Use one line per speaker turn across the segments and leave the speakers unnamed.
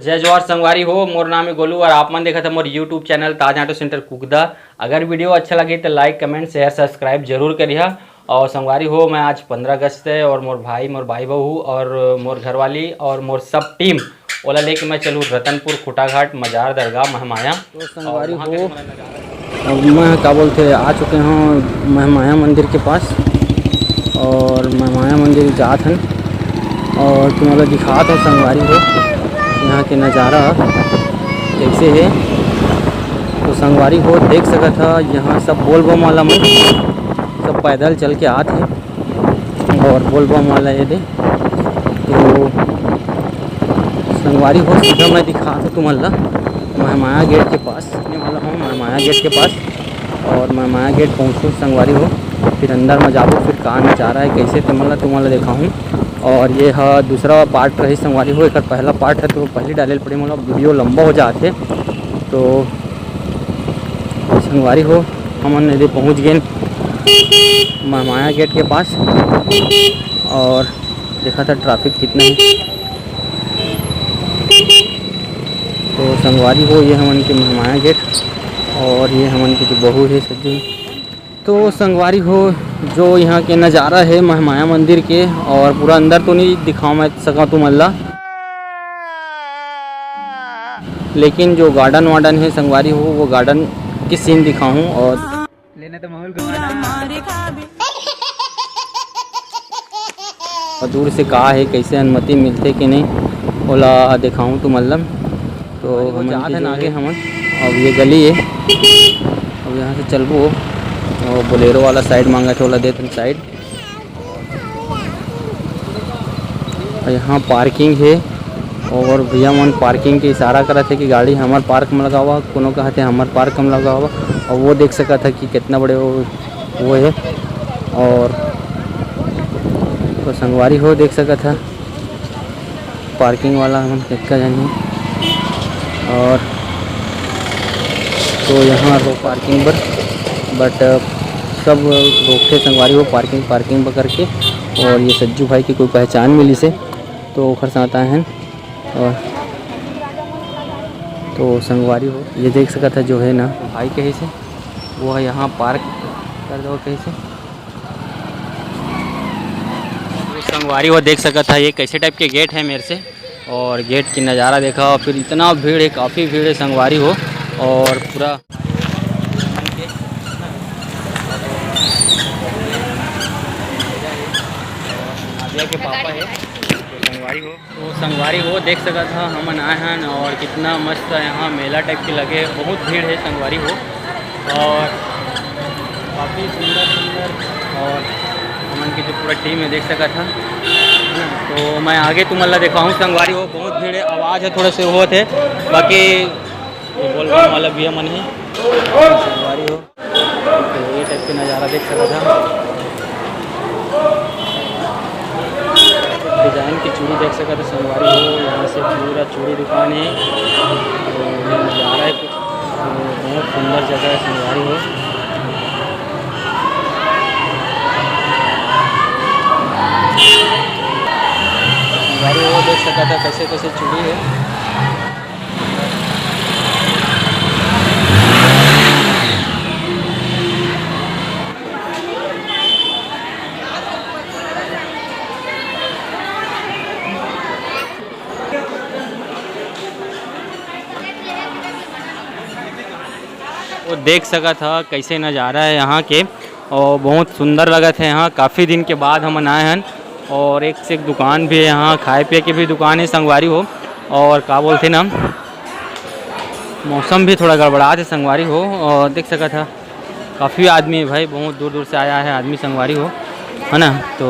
जय जवाहर संगवारी हो। मोर नाम है गोलू और आप मन देखा था मोर यूट्यूब चैनल ताज ऑटो सेंटर कुकदा। अगर वीडियो अच्छा लगे तो लाइक कमेंट शेयर सब्सक्राइब जरूर करिए। और संगवारी हो मैं आज 15 अगस्त है और मोर भाई बहू और मोर घरवाली और मोर सब टीम ओला लेके मैं चलूँ रतनपुर खुटाघाट मजार दरगाह महमाया।
तो संगवारी हो अब मैं क्या बोलते आ चुके हैं महमाया मंदिर के पास और महमाया मंदिर जात हन और तुम्हारा दिखात हो संगवारी हो यहाँ के नज़ारा कैसे है। तो संगवारी हो देख सका था यहाँ सब बोल बम वाला मन सब पैदल चल के आते हैं और बोल बम वाला ये दे। तो संगवारी हो सीधा मैं दिखा था तुम्हारा महमाया गेट के पास आने वाला हूँ। महमाया गेट के पास और महमाया गेट पहुँचूँ संगवारी हो फिर अंदर में जाबो फिर कहाँ नज़ारा है कैसे तुम्हारा देखा हूँ। और ये दूसरा पार्ट रही संगवारी हो। एक पहला पार्ट है तो पहले डाले पड़े मतलब वीडियो लंबा हो जाते। तो संगवारी हो हमन यदि पहुँच गए महमाया गेट के पास और देखा था ट्रैफिक कितना है। तो संगवारी हो ये हमन के महमाया गेट और ये हमन की जो बहू है सज्जन। तो संगवारी हो जो यहाँ के नज़ारा है महमाया मंदिर के और पूरा अंदर तो नहीं दिखाऊँ मैं सका तुम अल्लाह, लेकिन जो गार्डन वार्डन है संगवारी हो वो गार्डन की सीन दिखाऊँ और लेने तो माहौल और दूर से कहा है कैसे अनुमति मिलते कि नहीं ओला दिखाऊँ तुम अल्लाह। तो हम जाते हैं आगे हमन अब ये गली है अब यहाँ से चलबो और बोलेरो वाला साइड मांगा था ओला देते साइड। और यहाँ पार्किंग है और भैया मन पार्किंग के इशारा करा थे कि गाड़ी हमार पार्क में लगा हुआ कोनो कहते हमार पार्क में लगा हुआ और वो देख सका था कि कितना बड़े वो है। और तो संगवारी हो देख सका था पार्किंग वाला हम कितना जानी। और तो यहाँ रो पार्किंग पर बट सब रोकते संगवारी हो पार्किंग पर करके। और ये सज्जू भाई की कोई पहचान मिली से तो ओखर साथ आए हैं। और तो संगवारी हो ये देख सका था जो है ना भाई कहीं से वो है यहाँ पार्क कर दो कहीं से। संगवारी हो देख सका था ये कैसे टाइप के गेट है मेरे से और गेट की नज़ारा देखा और फिर इतना भीड़ है काफ़ी भीड़ है संगवारी हो। और पूरा के पापा है तो संगवारी हो देख सका था हमन आए हैं और कितना मस्त है यहाँ मेला टाइप के लगे बहुत भीड़ है संगवारी हो और काफ़ी सुंदर और हमन की जो पूरा टीम है देख सका था। तो मैं आगे तुम अल्लाह देखा हूँ संगवारी हो बहुत भीड़ है आवाज़ है थोड़े से वो थे बाकी बोल वाला भी मन है संगवारी हो। तो ये टाइप के नज़ारा देख सका था डिज़ाइन की चूड़ी देख सका था संगवारी हो। यहाँ से पूरा चूड़ी दुकान है तो नज़ारा है कुछ तो बहुत सुंदर जगह है संगवारी हो। संगवारी हो देख सका था कैसे कैसे चूड़ी है। वो देख सका था कैसे नज़ारा है यहाँ के और बहुत सुंदर लगा था। यहाँ काफ़ी दिन के बाद हम आए हैं और एक से एक दुकान भी है यहाँ खाए पिए की भी दुकान है संगवारी हो। और क्या बोलते ना मौसम भी थोड़ा गड़बड़ा थे संगवारी हो और देख सका था काफ़ी आदमी है भाई बहुत दूर दूर से आया है आदमी संगवारी हो है ना। तो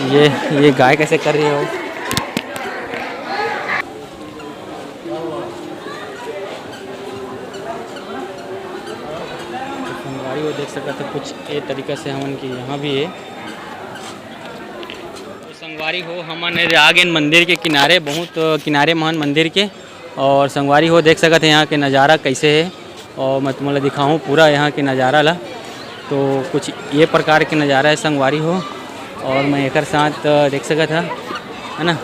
ये गाय कैसे कर रही हो वो देख सका था कुछ ये तरीक़ा से हमन की यहाँ भी है। तो संगवारी हो हमन आ गए मंदिर के किनारे बहुत किनारे महान मंदिर के और संगवारी हो देख सका था यहाँ के नज़ारा कैसे है और मैं तुम्हें दिखाऊँ पूरा यहाँ के नज़ारा ला। तो कुछ ये प्रकार के नज़ारा है संगवारी हो और मैं एक साथ देख सका था है ना।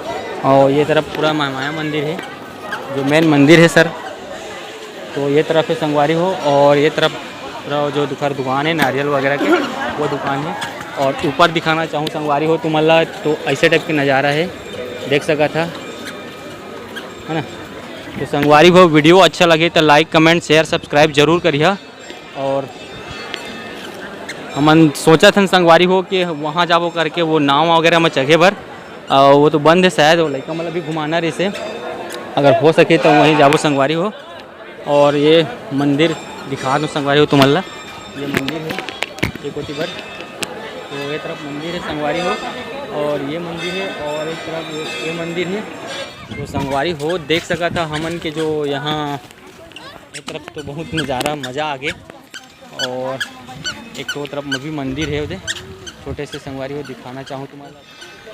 और ये तरफ पूरा माया मंदिर है, जो मेन मंदिर है सर। तो ये तरफ है संगवारी हो, और ये तरफ पूरा जो दुकान है नारियल वगैरह के, वो दुकान है। और ऊपर दिखाना चाहूँ संगवारी हो तुम्हारा, तो ऐसे टाइप के नज़ारा है, देख सका था, है ना। तो संगवारी हो वीडियो अच्छा लगे तो लाइक कमेंट शेयर सब्सक्राइब जरूर करिए। और हमन सोचा था संगवारी हो कि वहाँ जाबो करके वो नाव वगैरह में चढ़े भर, वो तो बंद है शायद, वो लड़का मतलब भी घुमाना रही से, अगर हो सके तो वहीं जाबो संगवारी हो। और ये मंदिर दिखा दो संगवारी हो तुम्हारा, ये मंदिर है एक होती भर, तो ये तरफ मंदिर है संगवारी हो, और ये मंदिर है, और एक तरफ ये मंदिर है। तो संगवारी हो देख सका था हमन के जो यहाँ एक तरफ तो बहुत नज़ारा मज़ा आ गए। और एक तो तरफ में भी मंदिर है उधर छोटे से संगवारी हो, दिखाना चाहूँ तुम्हारा,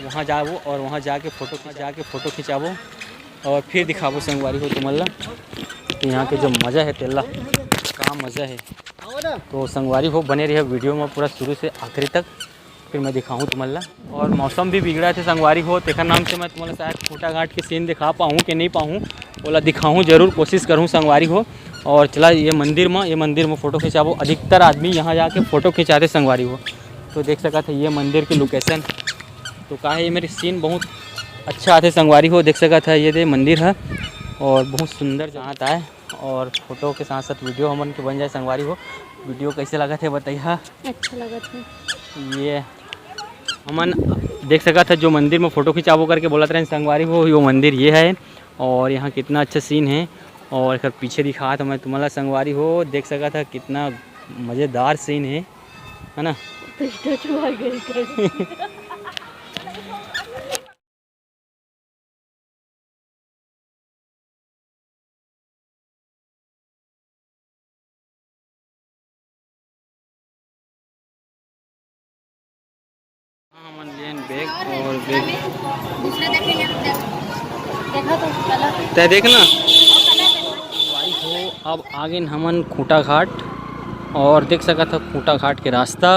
वहाँ जाओ और वहाँ जाके फ़ोटो खिंचावो और फिर दिखावो संगवारी हो तुम्हारा कि यहाँ के जो मज़ा है तेला कहाँ मज़ा है। तो संगवारी हो बने रहे वीडियो में पूरा शुरू से आखिरी तक, फिर मैं दिखाऊँ तुम्हारा। और मौसम भी बिगड़ा थे संगवारी हो, तेखर नाम से मैं तुम्हारा शायद खूटा घाट के सीन दिखा पाऊँ कि नहीं पाऊँ, बोला दिखाऊँ जरूर, कोशिश करूँ संगवारी हो। और चला ये मंदिर में फ़ोटो खिंचावो, अधिकतर आदमी यहाँ जाके फ़ोटो खिंचाते संगवारी हो। तो देख सका था ये मंदिर की लोकेशन, तो कहा है ये मेरी सीन बहुत अच्छा आते संगवारी हो, देख सका था ये दे मंदिर है और बहुत सुंदर जहाँ आता है। और फोटो के साथ साथ वीडियो हमन के बन जाए संगवारी हो। वीडियो कैसे लगा थे बताइए।
अच्छा लगा था।
ये हमन देख सका था जो मंदिर में फ़ोटो खिंचावो करके बोला था संगवारी हो, वो मंदिर ये है। और यहाँ कितना अच्छा सीन है, और एक पीछे दिखा था मैं तुम्हारा संगवारी हो, देख सका था कितना मज़ेदार सीन है ना। हमन लेन बैग और बैग
दूसरा देखेंगे देखा तो कलर
तय देखना
कलर
भाई हो। अब आगे हमन खूटा घाट, और देख सका था खूटा घाट के रास्ता,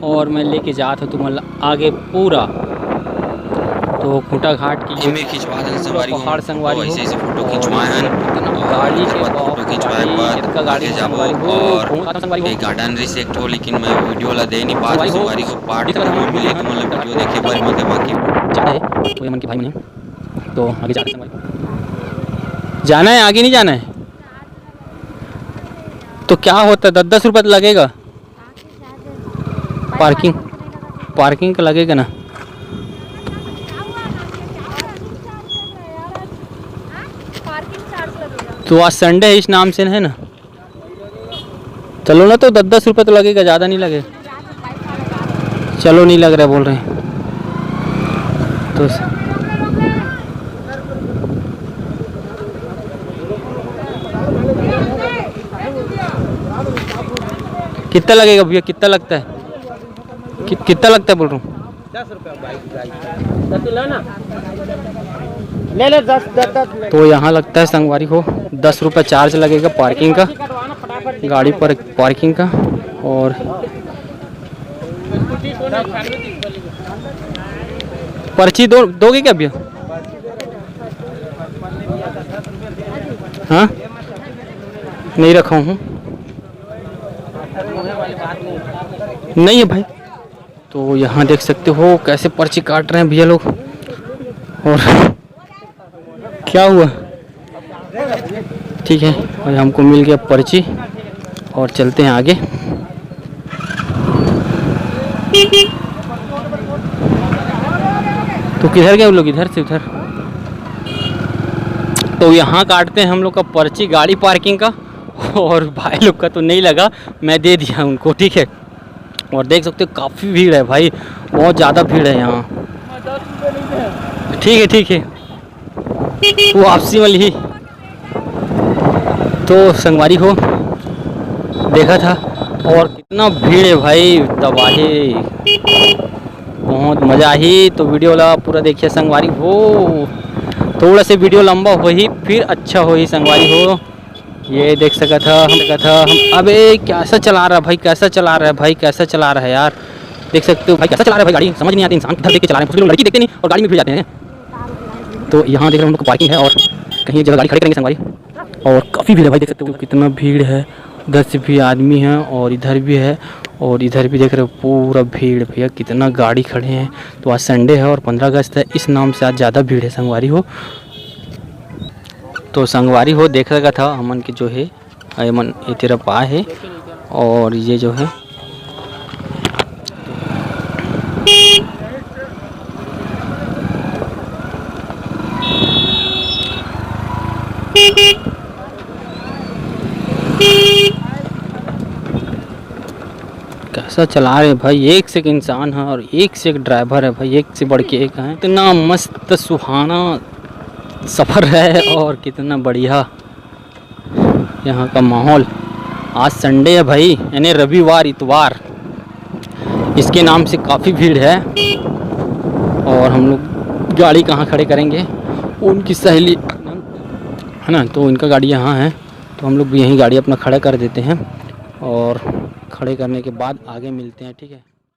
और मैं लेके जाता तुम्हारा आगे पूरा। तो खूटा घाट की
ये में खिंचवा दें संगवारी
पहाड़ संगवारी हो,
ऐसे फोटो खिंचवाए हैं,
गाड़ी के
फोटो खिंचवाए के बाद
गाड़ी
आगे जाबो। और एक गार्डन रिस एक ठो, लेकिन मैं वीडियो ला दे नहीं पा संगवारी को, पार्ट में मिले कि मतलब वीडियो देखे बार में बाकी
चाहे तो ये मन के भाई मने। तो आगे जाते संगवारी जाना है, आगे नहीं जाना है तो क्या होता है, 10-10 रुपये लगेगा पार्किंग का लगेगा ना। तो आज संडे है इस नाम से है ना, चलो ना, तो 10-10 रुपये तो लगेगा, ज़्यादा नहीं लगेगा। चलो नहीं लग रहा बोल रहे हैं तो कितना लगेगा भैया, कितना लगता है, कितना लगता है बोल रहा हूँ।
10 रुपये ले ले 10
तो यहाँ लगता है संगवारी हो 10 रुपये चार्ज लगेगा पार्किंग का, गाड़ी पर पार्किंग का। और पर्ची दोगे क्या भैया? हाँ नहीं रखा हूँ, नहीं है भाई। तो यहाँ देख सकते हो कैसे पर्ची काट रहे हैं भैया लोग। और क्या हुआ, ठीक है, और हमको मिल गया पर्ची, और चलते हैं आगे। तो किधर गए वो लोग, इधर से उधर। तो यहाँ काटते हैं हम लोग का पर्ची गाड़ी पार्किंग का, और भाई लोग का तो नहीं लगा, मैं दे दिया उनको, ठीक है। और देख सकते हो काफ़ी भीड़ है भाई, बहुत ज़्यादा भीड़ है यहाँ। ठीक है ठीक है, वो आपसी वाली ही। तो संगवारी हो देखा था, और कितना भीड़ है भाई, तबाही, बहुत मज़ा आई। तो वीडियो वाला पूरा देखिए संगवारी हो, थोड़ा से वीडियो लंबा हो ही फिर अच्छा हो ही संगवारी हो। ये देख सका था हम अबे कैसा चला रहा है भाई, कैसा चला रहा है यार, देख सकते हो भाई कैसा चला रहा है भाई गाड़ी, समझ नहीं आती इंसान किधर देख के चला रहे हैं। लड़की देखते नहीं और गाड़ी में फिर जाते हैं। तो यहाँ देख रहे हैं हम लोग पार्किंग है और कहीं एक जगह गाड़ी खड़ी करेंगे संगवारी। और काफ़ी भीड़ है भाई, देख सकते हो कितना भीड़ है। उधर से भी आदमी हैं और इधर भी है और इधर भी देख रहे हो पूरा भीड़। भैया कितना गाड़ी खड़े हैं। तो आज संडे है और 15 अगस्त है, इस नाम से आज ज़्यादा भीड़ है संगवारी हो। तो संगवारी हो देख सका था हमन के जो है अमन ये तेरा पा है और ये जो है कैसा चला रहे भाई, एक से एक इंसान है और एक से एक ड्राइवर है भाई, एक से बढ़ के एक है। इतना मस्त सुहाना सफ़र है और कितना बढ़िया यहाँ का माहौल। आज संडे है भाई, यानी रविवार इतवार, इसके नाम से काफ़ी भीड़ है। और हम लोग गाड़ी कहाँ खड़े करेंगे, उनकी सहेली है ना, तो इनका गाड़ी यहाँ है तो हम लोग भी यहीं गाड़ी अपना खड़ा कर देते हैं और खड़े करने के बाद आगे मिलते हैं, ठीक है।